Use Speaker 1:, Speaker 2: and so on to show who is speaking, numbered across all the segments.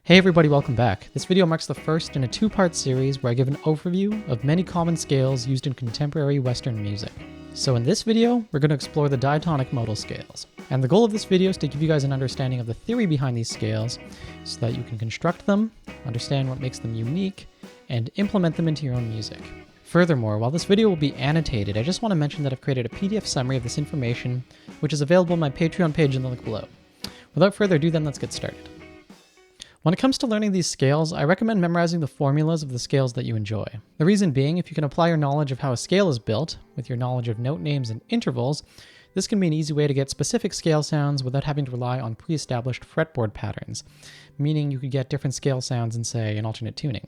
Speaker 1: Hey everybody, welcome back. This video marks the first in a two-part series where I give an overview of many common scales used in contemporary Western music. So in this video, we're going to explore the diatonic modal scales. And the goal of this video is to give you guys an understanding of the theory behind these scales so that you can construct them, understand what makes them unique, and implement them into your own music. Furthermore, while this video will be annotated, I just want to mention that I've created a PDF summary of this information, which is available on my Patreon page in the link below. Without further ado then, let's get started. When it comes to learning these scales, I recommend memorizing the formulas of the scales that you enjoy. The reason being, if you can apply your knowledge of how a scale is built with your knowledge of note names and intervals, this can be an easy way to get specific scale sounds without having to rely on pre-established fretboard patterns, meaning you could get different scale sounds in, say, an alternate tuning.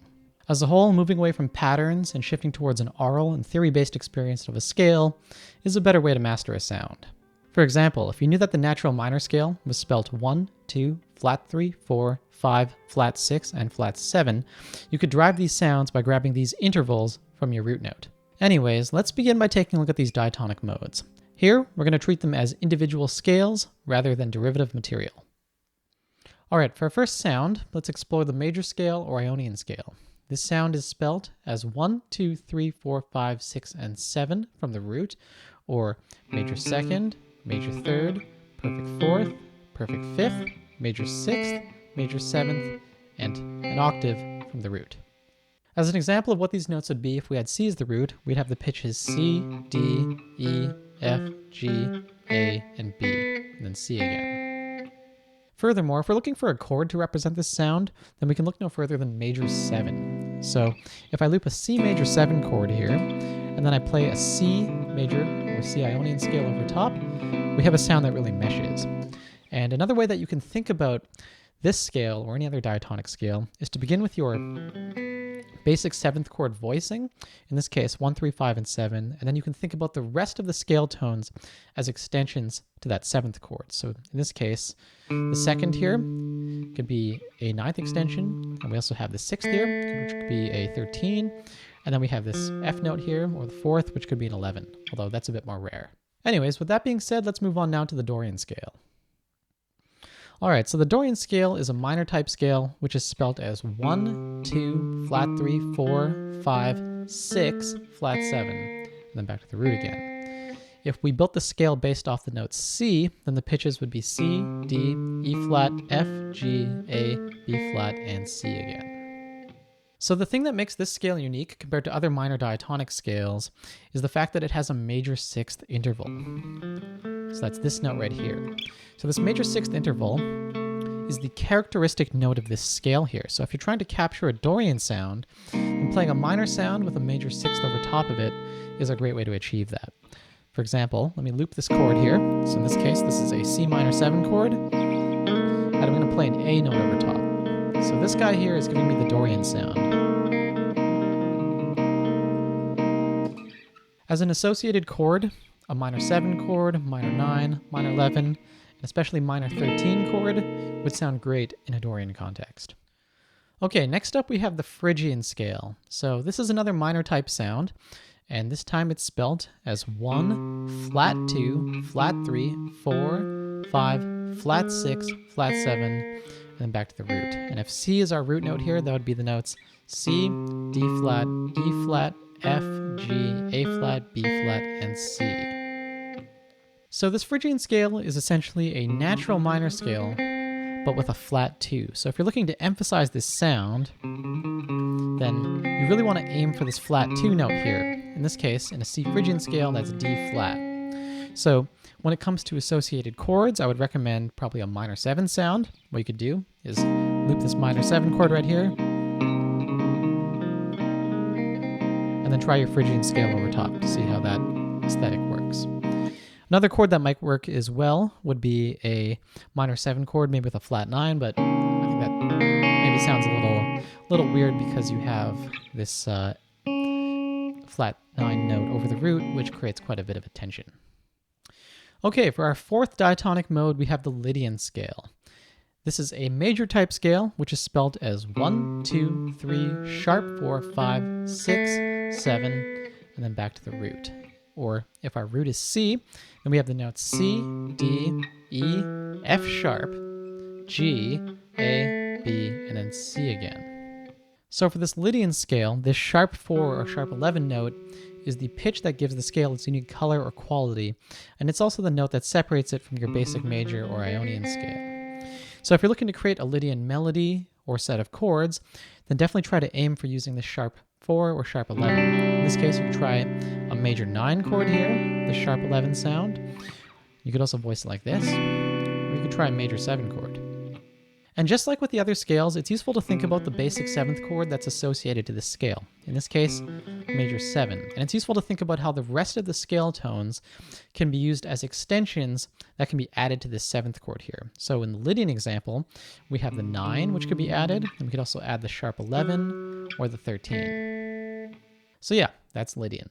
Speaker 1: As a whole, moving away from patterns and shifting towards an aural and theory-based experience of a scale is a better way to master a sound. For example, if you knew that the natural minor scale was spelt 1, 2, flat 3, 4, 5, flat 6, and flat 7, you could derive these sounds by grabbing these intervals from your root note. Anyways, let's begin by taking a look at these diatonic modes. Here, we're going to treat them as individual scales rather than derivative material. Alright, for our first sound, let's explore the major scale or Aeolian scale. This sound is spelt as 1, 2, 3, 4, 5, 6, and 7 from the root, or major second, major third, perfect fourth, perfect fifth, major sixth, major seventh, and an octave from the root. As an example of what these notes would be if we had C as the root, we'd have the pitches C, D, E, F, G, A, and B, and then C again. Furthermore, if we're looking for a chord to represent this sound, then we can look no further than major 7. So if I loop a C major 7 chord here, and then I play a C major or C Aeolian scale over top, we have a sound that really meshes. And another way that you can think about this scale or any other diatonic scale is to begin with your basic 7th chord voicing, in this case 1, 3, 5, and 7, and then you can think about the rest of the scale tones as extensions to that 7th chord. So in this case, the second here could be a 9th extension, and we also have the 6th here, which could be a 13, and then we have this F note here, or the 4th, which could be an 11, although that's a bit more rare. Anyways, with that being said, let's move on now to the Dorian scale. Alright, so the Dorian scale is a minor type scale, which is spelt as 1, 2, flat 3, 4, 5, 6, flat 7, and then back to the root again. If we built the scale based off the note C, then the pitches would be C, D, E flat, F, G, A, B flat, and C again. So the thing that makes this scale unique compared to other minor diatonic scales is the fact that it has a major 6th interval. So that's this note right here. So this major 6th interval is the characteristic note of this scale here. So if you're trying to capture a Dorian sound, then playing a minor sound with a major 6th over top of it is a great way to achieve that. For example, let me loop this chord here. So in this case, this is a C minor 7 chord, and I'm going to play an A note over top. So this guy here is giving me the Dorian sound. As an associated chord, a minor 7 chord, minor 9, minor 11, and especially minor 13 chord would sound great in a Dorian context. Okay, next up we have the Phrygian scale. So this is another minor type sound, and this time it's spelt as 1, flat 2, flat 3, 4, 5, flat 6, flat 7, and then back to the root. And if C is our root note here, that would be the notes C, D flat, E flat, F, G, A flat, B flat, and C. So this Phrygian scale is essentially a natural minor scale, but with a flat 2. So if you're looking to emphasize this sound, then you really want to aim for this flat 2 note here. In this case, in a C Phrygian scale, that's D flat. So when it comes to associated chords, I would recommend probably a minor 7 sound. What you could do is loop this minor 7 chord right here, and then try your Phrygian scale over top to see how that aesthetic works. Another chord that might work as well would be a minor 7 chord, maybe with a flat 9, but I think that maybe sounds a little weird because you have this flat 9 note over the root, which creates quite a bit of a tension. Okay, for our fourth diatonic mode, we have the Lydian scale. This is a major type scale, which is spelt as 1, 2, 3, sharp 4, 5, 6, 7, and then back to the root. Or if our root is C, then we have the notes C, D, E, F sharp, G, A, B, and then C again. So for this Lydian scale, this sharp 4 or sharp 11 note is the pitch that gives the scale its unique color or quality, and it's also the note that separates it from your basic major or Ionian scale. So if you're looking to create a Lydian melody or set of chords, then definitely try to aim for using the sharp 4 or sharp 11. In this case, you could try a major 9 chord here, the sharp 11 sound. You could also voice it like this, or you could try a major 7 chord. And just like with the other scales, it's useful to think about the basic 7th chord that's associated to this scale. In this case, major 7. And it's useful to think about how the rest of the scale tones can be used as extensions that can be added to this 7th chord here. So in the Lydian example, we have the 9, which could be added, and we could also add the sharp 11 or the 13. So yeah, that's Lydian.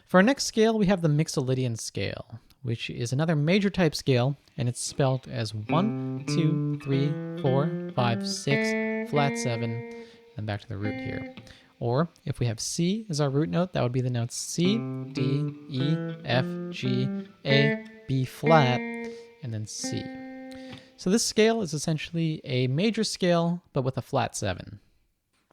Speaker 1: For our next scale, we have the Mixolydian Scale, which is another major type scale, and it's spelled as 1, 2, 3, 4, 5, 6, flat 7, and back to the root here. Or if we have C as our root note, that would be the notes C, D, E, F, G, A, B flat, and then C. So this scale is essentially a major scale, but with a flat 7.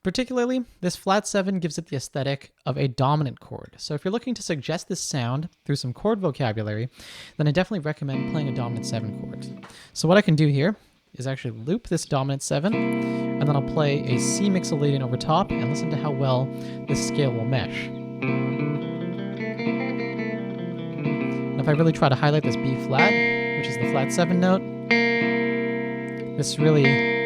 Speaker 1: Particularly, this flat 7 gives it the aesthetic of a dominant chord. So if you're looking to suggest this sound through some chord vocabulary, then I definitely recommend playing a dominant 7 chord. So what I can do here is actually loop this dominant 7, and then I'll play a C Mixolydian over top and listen to how well this scale will mesh. And if I really try to highlight this B flat, which is the flat 7 note, this really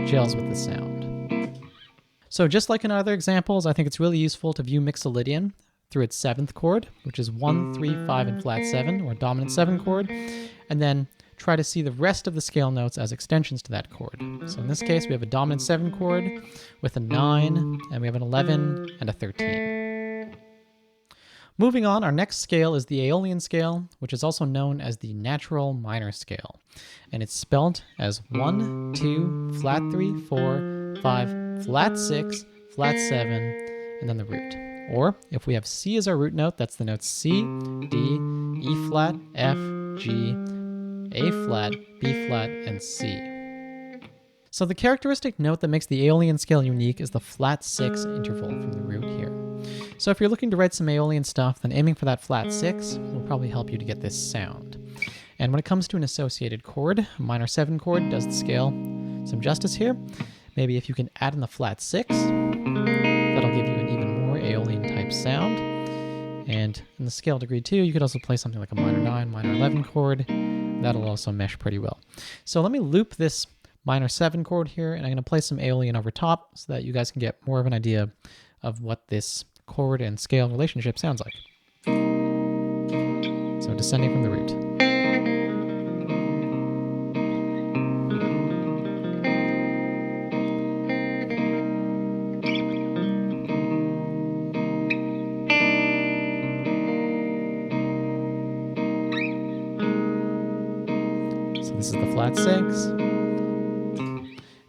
Speaker 1: gels with the sound. So just like in other examples, I think it's really useful to view Mixolydian through its 7th chord, which is 1, 3, 5, and flat 7, or dominant 7 chord, and then try to see the rest of the scale notes as extensions to that chord. So in this case, we have a dominant 7 chord with a 9, and we have an 11 and a 13. Moving on, our next scale is the Aeolian scale, which is also known as the natural minor scale. And it's spelled as 1, 2, flat 3, 4, 5, flat 6, flat 7, and then the root. Or if we have C as our root note, that's the notes C, D, E flat, F, G, A flat, B flat, and C. So the characteristic note that makes the Aeolian scale unique is the flat 6 interval from the root here. So if you're looking to write some Aeolian stuff, then aiming for that flat 6 will probably help you to get this sound. And when it comes to an associated chord, a minor 7 chord does the scale some justice here. Maybe if you can add in the flat 6, that'll give you an even more Aeolian type sound. And in the scale degree 2, you could also play something like a minor 9, minor 11 chord. That'll also mesh pretty well. So let me loop this minor 7 chord here, and I'm going to play some Aeolian over top so that you guys can get more of an idea of what this chord and scale relationship sounds like. So descending from the root. So this is the flat 6.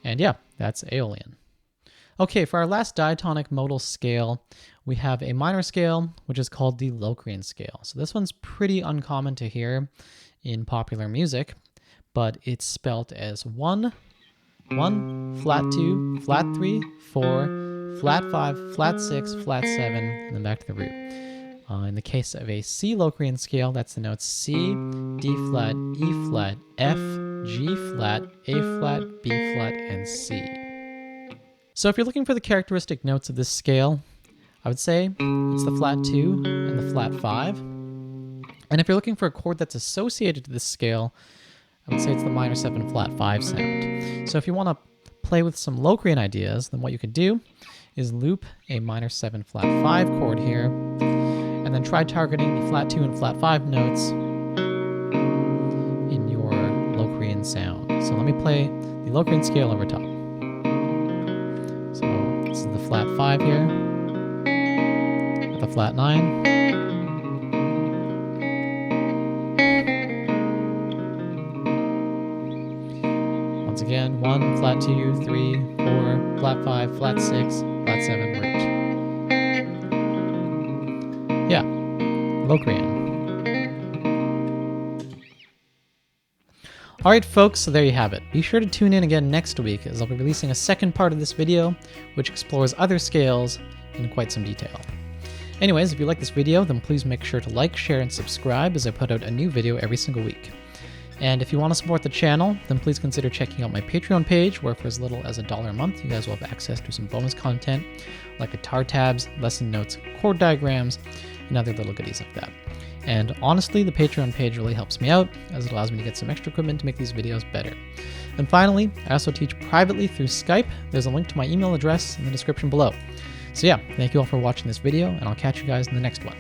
Speaker 1: And yeah, that's Aeolian. Okay, for our last diatonic modal scale, we have a minor scale, which is called the Locrian Scale. So this one's pretty uncommon to hear in popular music, but it's spelt as 1, 1, flat 2, flat 3, 4, flat 5, flat 6, flat 7, and then back to the root. In the case of a C Locrian scale, that's the notes C, D flat, E flat, F, G flat, A flat, B flat, and C. So if you're looking for the characteristic notes of this scale, I would say it's the flat 2 and the flat 5. And if you're looking for a chord that's associated to this scale, I would say it's the minor 7 flat 5 sound. So if you want to play with some Locrian ideas, then what you could do is loop a minor 7 flat 5 chord here, and then try targeting the flat 2 and flat 5 notes in your Locrian sound. So let me play the Locrian scale over top. So this is the flat 5 here, with the flat 9. Once again, 1, flat 2, 3, 4, flat 5, flat 6, flat 7, root. Yeah, Locrian. Alright folks, so there you have it. Be sure to tune in again next week as I'll be releasing a second part of this video, which explores other scales in quite some detail. Anyways, if you like this video, then please make sure to like, share, and subscribe as I put out a new video every single week. And if you want to support the channel, then please consider checking out my Patreon page, where for as little as $1 a month, you guys will have access to some bonus content, like guitar tabs, lesson notes, chord diagrams, and other little goodies like that. And honestly, the Patreon page really helps me out, as it allows me to get some extra equipment to make these videos better. And finally, I also teach privately through Skype. There's a link to my email address in the description below. So yeah, thank you all for watching this video, and I'll catch you guys in the next one.